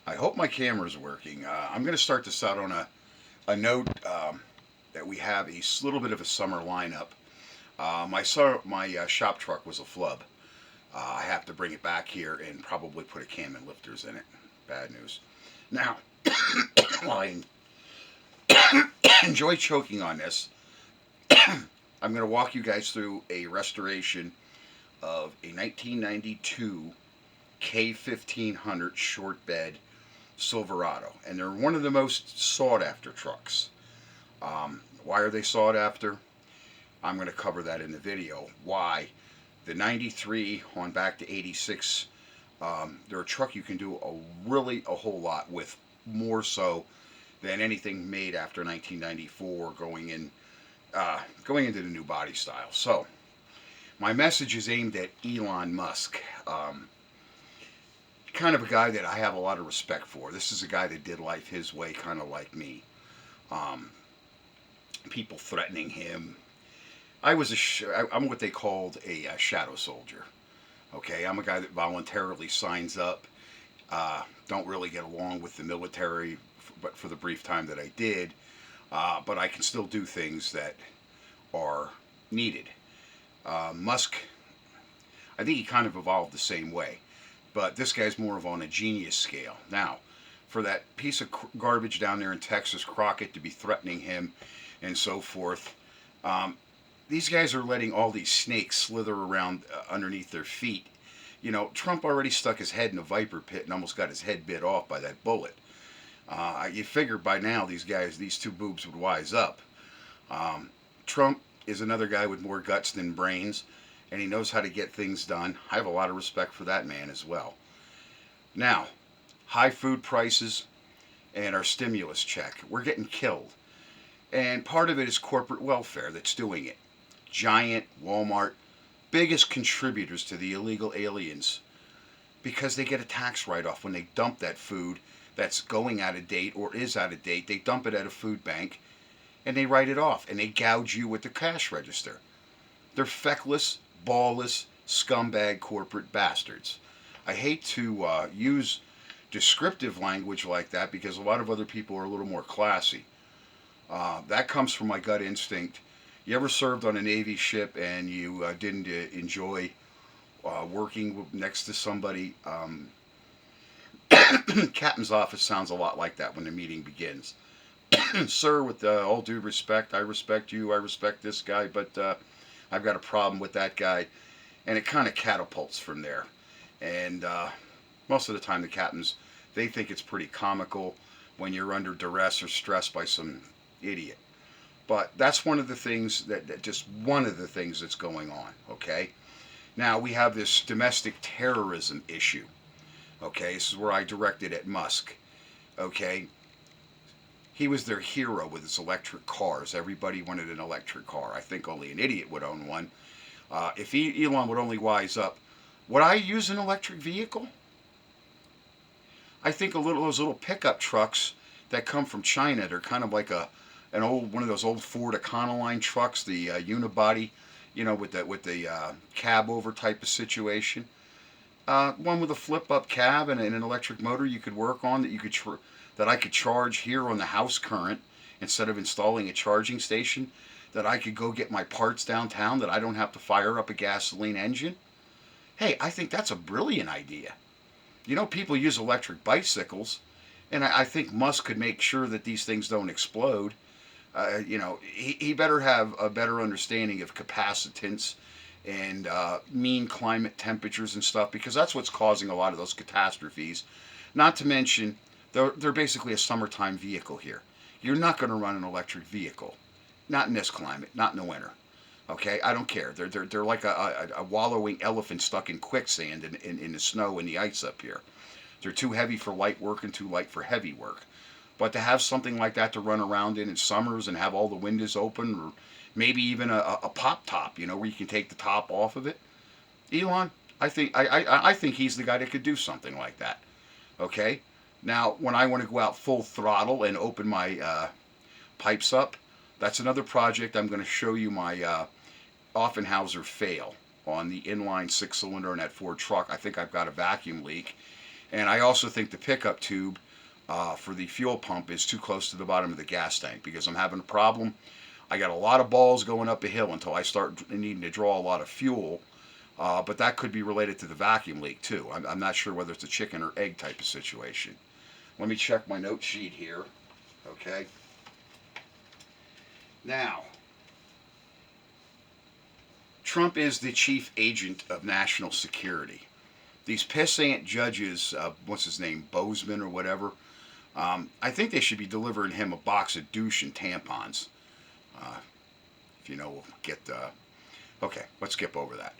I hope my camera's working. I'm going to start this out on a note that we have little bit of a summer lineup. My shop truck was a flub. I have to bring it back here and probably put a cam and lifters in it. Bad news. Now, while I enjoy choking on this, I'm going to walk you guys through a restoration of a 1992 K1500 short bed Silverado, and they're one of the most sought after trucks. Why are they sought after? I'm going to cover that in the video. Why the 93 on back to 86, they're a truck you can do a whole lot with, more so than anything made after 1994 going into the new body style. So my message is aimed at Elon Musk. Kind of a guy that I have a lot of respect for. This is a guy that did life his way, kind of like me. Um, People threatening him. I'm what they called a shadow soldier. Okay, I'm a guy that voluntarily signs up. Don't really get along with the military, but for the brief time that I did, but I can still do things that are needed. Musk, I think he kind of evolved the same way, but this guy's more of on a genius scale. Now, for that piece of garbage down there in Texas, Crockett, to be threatening him and so forth, these guys are letting all these snakes slither around underneath their feet. You know, Trump already stuck his head in a viper pit and almost got his head bit off by that bullet. You figure by now these two boobs would wise up. Trump is another guy with more guts than brains, and he knows how to get things done. I have a lot of respect for that man as well. Now, high food prices and our stimulus check. We're getting killed. And part of it is corporate welfare that's doing it. Giant, Walmart, biggest contributors to the illegal aliens, because they get a tax write-off when they dump that food that's going out of date or is out of date. They dump it at a food bank and they write it off and they gouge you with the cash register. They're feckless, ballless, scumbag corporate bastards. I hate to use descriptive language like that because a lot of other people are a little more classy. That comes from my gut instinct. You ever served on a Navy ship and you didn't enjoy working next to somebody? Captain's office sounds a lot like that when the meeting begins. Sir, with all due respect, I respect you, I respect this guy, but I've got a problem with that guy. And it kind of catapults from there. And most of the time, the captains, they think it's pretty comical when you're under duress or stress by some idiot. But that's one of the things just one of the things that's going on, okay? Now, we have this domestic terrorism issue, okay? This is where I directed at Musk, okay? He was their hero with his electric cars. Everybody wanted an electric car. I think only an idiot would own one. If Elon would only wise up, would I use an electric vehicle? I think those little pickup trucks that come from China, they're kind of like one of those old Ford Econoline trucks, the unibody, you know, with the cab over type of situation. One with a flip up cab and an electric motor you could work on that I could charge here on the house current instead of installing a charging station. That I could go get my parts downtown. That I don't have to fire up a gasoline engine. Hey, I think that's a brilliant idea. You know, people use electric bicycles, and I think Musk could make sure that these things don't explode. You know, he better have a better understanding of capacitance and mean climate temperatures and stuff, because that's what's causing a lot of those catastrophes. Not to mention, they're basically a summertime vehicle here. You're not going to run an electric vehicle. Not in this climate, not in the winter. Okay, I don't care. They're like a wallowing elephant stuck in quicksand in the snow and the ice up here. They're too heavy for light work and too light for heavy work. But to have something like that to run around in summers and have all the windows open, or maybe even a pop top, you know, where you can take the top off of it. Elon, I think he's the guy that could do something like that. Okay. Now, when I want to go out full throttle and open my pipes up, that's another project. I'm going to show you my OFFENHAUSER fail on the inline 6-cylinder in that Ford truck. I think I've got a vacuum leak, And I also think the pickup tube for the fuel pump is too close to the bottom of the gas tank because I'm having a problem. I got a lot of balls going up a hill until I start needing to draw a lot of fuel. But that could be related to the vacuum leak too. I'm not sure whether it's a chicken or egg type of situation. Let me check my note sheet here. Okay. Now, Trump is the chief agent of national security. These pissant judges, what's his name, Bozeman or whatever, I think they should be delivering him a box of douche and tampons. If you know, we'll get okay, let's skip over that.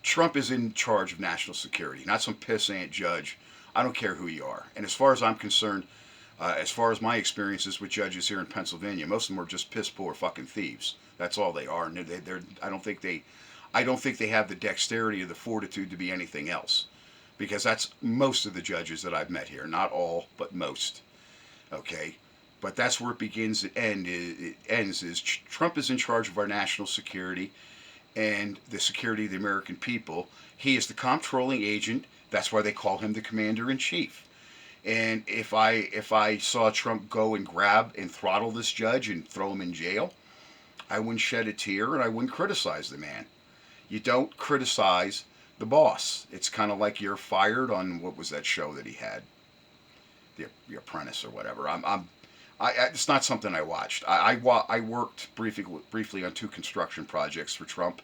Trump is in charge of national security, not some pissant judge. I don't care who you are. And as far as I'm concerned, as far as my experiences with judges here in Pennsylvania, most of them are just piss poor fucking thieves. That's all they are. And I don't think they have the dexterity or the fortitude to be anything else, because that's most of the judges that I've met here. Not all, but most. Okay, but that's where it begins and it ends. Is Trump is in charge of our national security and the security of the American people. He is the controlling agent. That's why they call him the commander in chief. And if I saw Trump go and grab and throttle this judge and throw him in jail, I wouldn't shed a tear and I wouldn't criticize the man. You don't criticize the boss. It's kind of like you're fired on, what was that show that he had, the Apprentice or whatever. It's not something I watched. I worked briefly on 2 construction projects for Trump,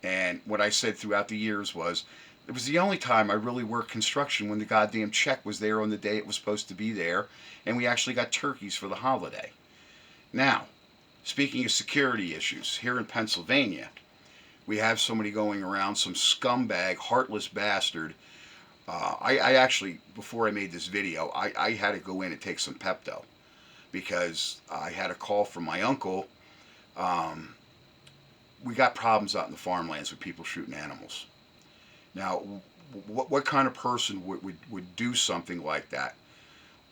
and what I said throughout the years was, it was the only time I really worked construction when the goddamn check was there on the day it was supposed to be there, and we actually got turkeys for the holiday. Now, speaking of security issues, here in Pennsylvania, we have somebody going around, some scumbag, heartless bastard. I actually, before I made this video, I had to go in and take some Pepto because I had a call from my uncle. We got problems out in the farmlands with people shooting animals. Now, what kind of person would do something like that?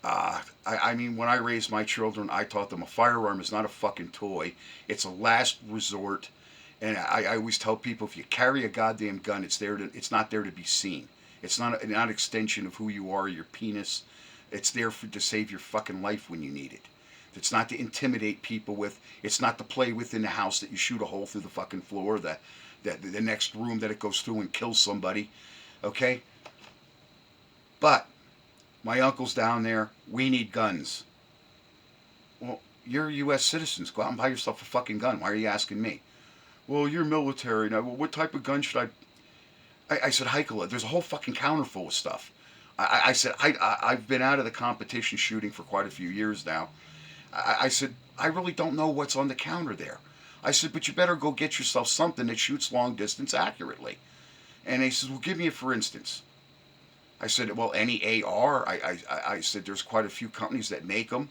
I mean, when I raised my children, I taught them a firearm is not a fucking toy. It's a last resort. And I always tell people, if you carry a goddamn gun, it's not there to be seen. It's not an extension of who you are, your penis. It's there to save your fucking life when you need it. It's not to intimidate people with. It's not to play with in the house that you shoot a hole through the fucking floor, the next room that it goes through and kills somebody. Okay? But my uncle's down there. We need guns. Well, you're U.S. citizens. Go out and buy yourself a fucking gun. Why are you asking me? Well, you're military. Now, well, what type of gun should I said, Heikela, there's a whole fucking counter full of stuff. I said, I've been out of the competition shooting for quite a few years now. I said, I really don't know what's on the counter there. I said, but you better go get yourself something that shoots long distance accurately. And he says, well, give me a for instance. I said, well, any AR. I said, there's quite a few companies that make them.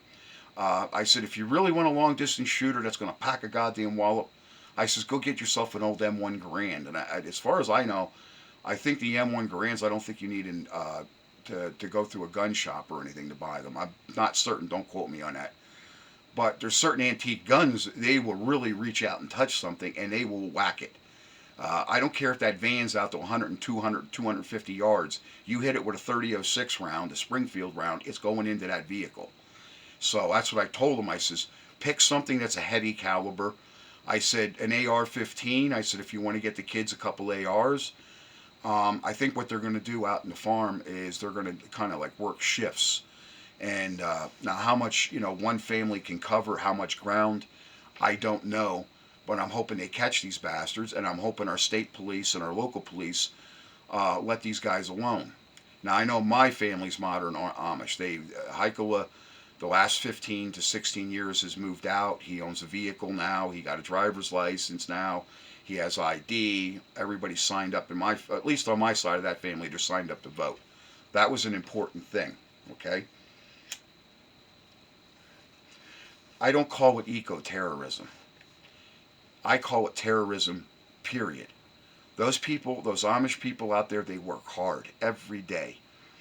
I said, if you really want a long distance shooter that's going to pack a goddamn wallop, I says, go get yourself an old M1 Garand. And as far as I know, I think the M1 Garands, I don't think you need to go through a gun shop or anything to buy them. I'm not certain. Don't quote me on that. But there's certain antique guns, they will really reach out and touch something, and they will whack it. I don't care if that van's out to 100 and 200, 250 yards. You hit it with a 30-06 round, a Springfield round, it's going into that vehicle. So that's what I told him. I says, pick something that's a heavy caliber. I said, an AR-15. I said, if you want to get the kids a couple ARs. I think what they're going to do out in the farm is they're going to kind of like work shifts. And now how much, one family can cover, how much ground, I don't know. But I'm hoping they catch these bastards, and I'm hoping our state police and our local police let these guys alone. Now, I know my family's modern Amish. Heikela, the last 15 to 16 years has moved out. He owns a vehicle now. He got a driver's license now. He has ID. Everybody's signed up at least on my side of that family, they're signed up to vote. That was an important thing, okay? I don't call it eco-terrorism. I call it terrorism, period. Those people, those Amish people out there, they work hard every day.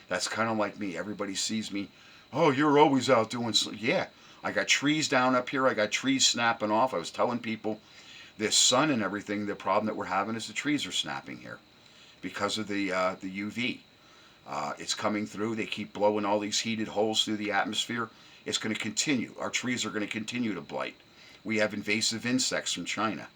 That's kind of like me. Everybody sees me, oh, you're always out doing something. Yeah, I got trees down up here. I got trees snapping off. I was telling people this sun and everything, the problem that we're having is the trees are snapping here because of the UV. It's coming through. They keep blowing all these heated holes through the atmosphere. It's going to continue. Our trees are going to continue to blight. We have invasive insects from China.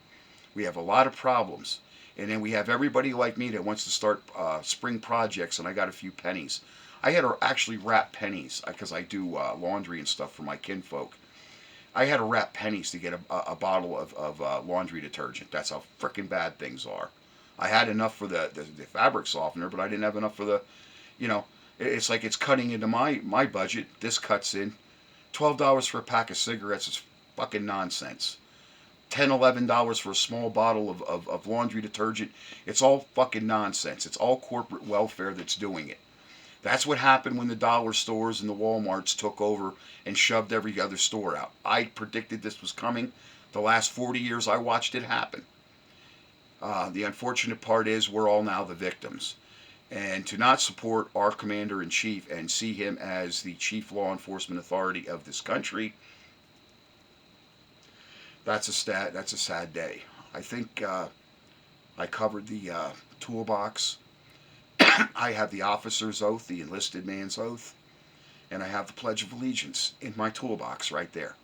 We have a lot of problems. And then we have everybody like me that wants to start spring projects, and I got a few pennies. I had to actually wrap pennies because I do laundry and stuff for my kinfolk. I had to wrap pennies to get a bottle of laundry detergent. That's how freaking bad things are. I had enough for the fabric softener, but I didn't have enough for the, you know, it's like it's cutting into my budget. This cuts in. $12 for a pack of cigarettes is fucking nonsense. $10, $11 for a small bottle of laundry detergent. It's all fucking nonsense. It's all corporate welfare that's doing it. That's what happened when the dollar stores and the Walmarts took over and shoved every other store out. I predicted this was coming. The last 40 years I watched it happen. The unfortunate part is we're all now the victims. And to not support our commander-in-chief and see him as the chief law enforcement authority of this country, that's a sad day. I think I covered the toolbox. I have the officer's oath, the enlisted man's oath, and I have the Pledge of Allegiance in my toolbox right there.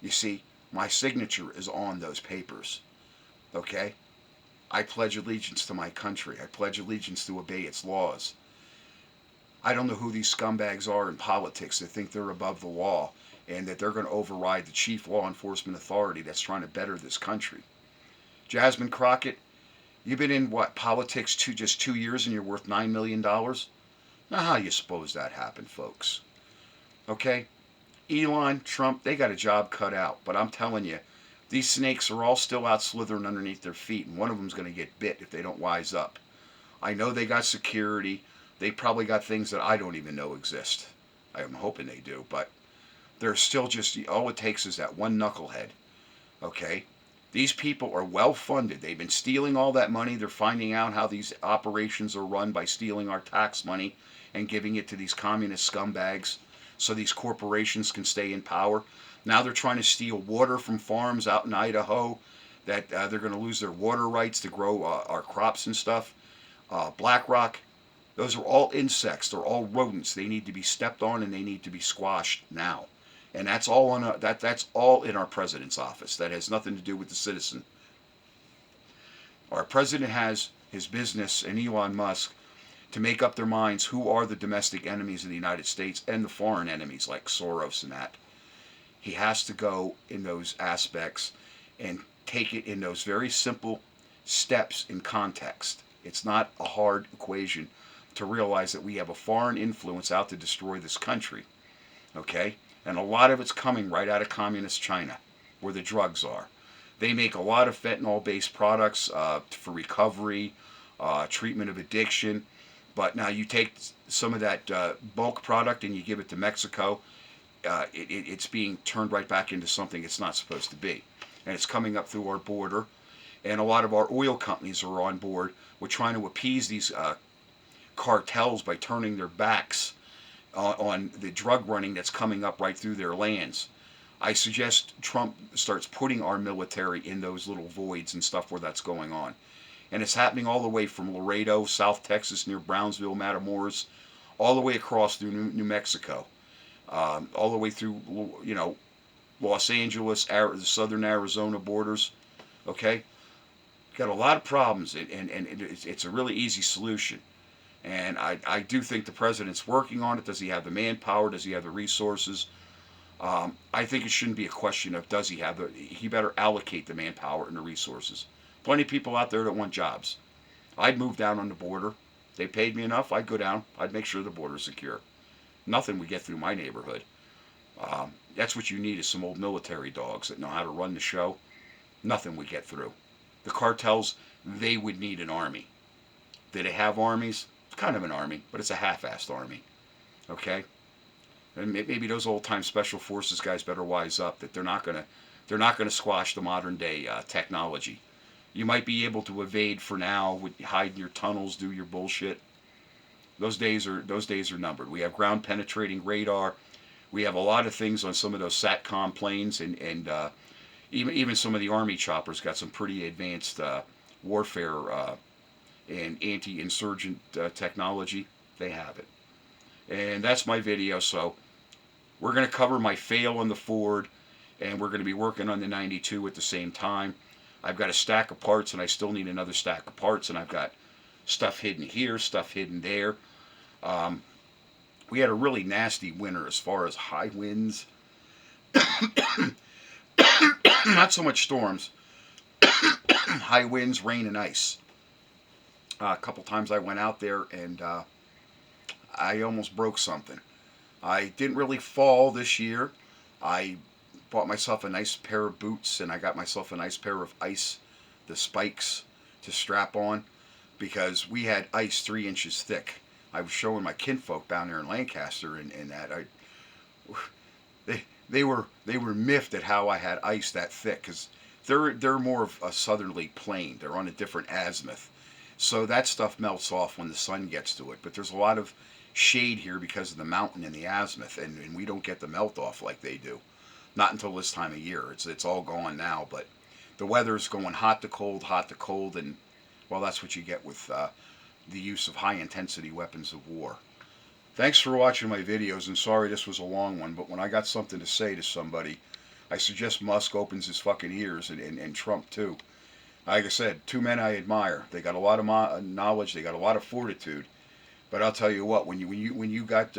You see, my signature is on those papers. Okay? I pledge allegiance to my country. I pledge allegiance to obey its laws. I don't know who these scumbags are in politics that think they're above the law and that they're going to override the chief law enforcement authority that's trying to better this country. Jasmine Crockett, you've been in politics just 2 years and you're worth $9 million? Now how do you suppose that happened, folks? Okay? Elon, Trump, they got a job cut out. But I'm telling you, these snakes are all still out slithering underneath their feet, and one of them's going to get bit if they don't wise up. I know they got security. They probably got things that I don't even know exist. I'm hoping they do, but they're still just, all it takes is that one knucklehead. Okay? These people are well funded. They've been stealing all that money. They're finding out how these operations are run by stealing our tax money and giving it to these communist scumbags so these corporations can stay in power. Now they're trying to steal water from farms out in Idaho that they're going to lose their water rights to grow our crops and stuff. BlackRock, those are all insects. They're all rodents. They need to be stepped on and they need to be squashed now. And that's all that's all in our president's office. That has nothing to do with the citizen. Our president has his business and Elon Musk to make up their minds who are the domestic enemies of the United States and the foreign enemies like Soros and that. He has to go in those aspects and take it in those very simple steps in context. It's not a hard equation to realize that we have a foreign influence out to destroy this country. Okay? And a lot of it's coming right out of communist China, where the drugs are. They make a lot of fentanyl-based products for recovery, treatment of addiction. But now you take some of that bulk product and you give it to Mexico, it's being turned right back into something it's not supposed to be. And it's coming up through our border. And a lot of our oil companies are on board with trying to appease these cartels by turning their backs on the drug running that's coming up right through their lands. I suggest Trump starts putting our military in those little voids and stuff where that's going on. And it's happening all the way from Laredo, South Texas, near Brownsville, Matamoros, all the way across through New Mexico, all the way through, Los Angeles, the southern Arizona borders. Okay? Got a lot of problems, and it's a really easy solution. And I do think the president's working on it. Does he have the manpower? Does he have the resources? I think it shouldn't be a question of does he have he better allocate the manpower and the resources. Plenty of people out there that want jobs. I'd move down on the border. They paid me enough, I'd go down. I'd make sure the border's secure. Nothing would get through my neighborhood. That's what you need is some old military dogs that know how to run the show. Nothing would get through. The cartels, they would need an army. Do they have armies? It's kind of an army, but it's a half-assed army. Okay? And maybe those old-time special forces guys better wise up that they're not gonna squash the modern-day technology. You might be able to evade for now, hide in your tunnels, do your bullshit. Those days are numbered. We have ground-penetrating radar. We have a lot of things on some of those SATCOM planes, and even some of the Army choppers got some pretty advanced warfare and anti-insurgent technology they have it. And that's my video. So we're going to cover my fail on the Ford, and we're going to be working on the 92 at the same time. I've got a stack of parts, and I still need another stack of parts, and I've got stuff hidden here, stuff hidden there. We had a really nasty winter as far as high winds. Not so much storms. High winds, rain, and ice. A couple times I went out there, and I almost broke something. I didn't really fall this year. I bought myself a nice pair of boots, and I got myself a nice pair of ice, the spikes to strap on, because we had ice 3 inches thick. I was showing my kinfolk down there in Lancaster, and that they were miffed at how I had ice that thick, because they're more of a southerly plain. They're on a different azimuth, so that stuff melts off when the sun gets to it. But there's a lot of shade here because of the mountain and the azimuth, and we don't get the melt off like they do. Not until this time of year. It's all gone now, but the weather's going hot to cold, and well, that's what you get with the use of high-intensity weapons of war. Thanks for watching my videos, and sorry this was a long one, but when I got something to say to somebody, I suggest Musk opens his fucking ears, and Trump too. Like I said, 2 men I admire. They got a lot of knowledge, they got a lot of fortitude, but I'll tell you what, when you got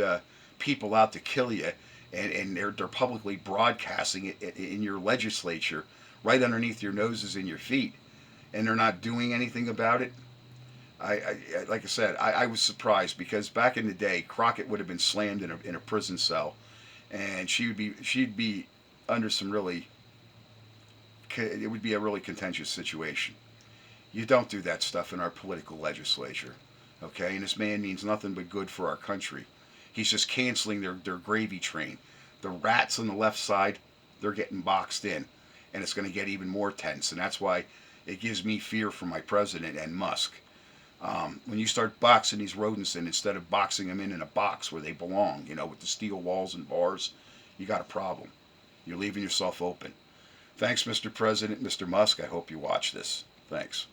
people out to kill you, and they're publicly broadcasting it in your legislature, right underneath your noses and your feet, and they're not doing anything about it. Like I said, I was surprised, because back in the day, Crockett would have been slammed in a prison cell, and she'd be under some really, it would be a really contentious situation. You don't do that stuff in our political legislature, okay? And this man means nothing but good for our country. He's just canceling their gravy train. The rats on the left side, they're getting boxed in, and it's going to get even more tense, and that's why it gives me fear for my president and Musk. When you start boxing these rodents in, instead of boxing them in a box where they belong, with the steel walls and bars, you got a problem. You're leaving yourself open. Thanks, Mr. President, Mr. Musk. I hope you watch this. Thanks.